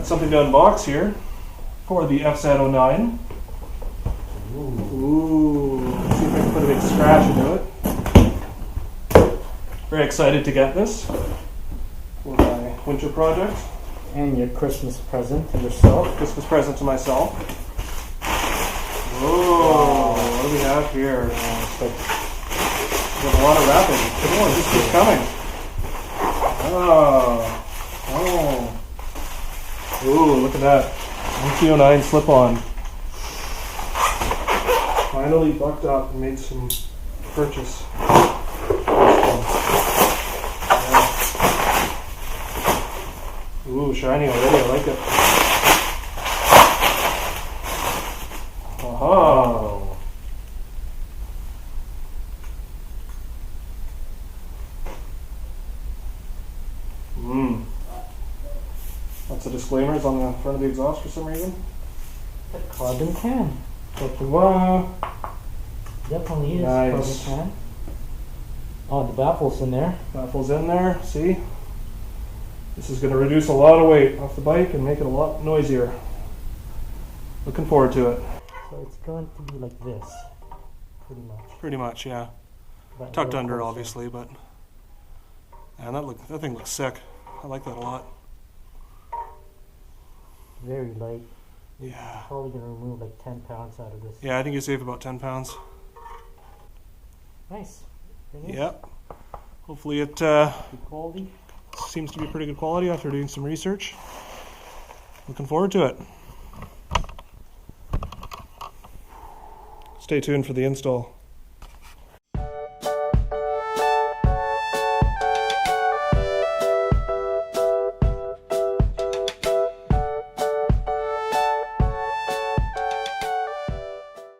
something to unbox here for the FZ09. Ooh, let's see if I can put a big scratch into it. Very excited to get this for my winter project. And your Christmas present to yourself. Christmas present to myself. Whoa, what do we have here? We have a lot of wrapping. Come on, this keeps coming. Oh. Ooh, look at that. MT09 slip-on. Finally bucked up and made some purchase. Yeah. Ooh, shiny already. I like it. Aha. Lots of disclaimers on the front of the exhaust for some reason. A carbon can. Wow. Definitely is Nice. carbon can. Oh, the baffle's in there. Baffle's in there, see? This is going to reduce a lot of weight off the bike and make it a lot noisier. Looking forward to it. So it's going to be like this, pretty much. Pretty much, yeah. But Tucked a little under, closer. obviously, but man, that thing looks sick. I like that a lot. Very light. Yeah. Probably going to remove like 10 pounds out of this. Yeah, I think you save about 10 pounds. Nice. Very nice. Yep. Hopefully it Good quality. seems to be pretty good quality after doing some research. Looking forward to it. Stay tuned for the install.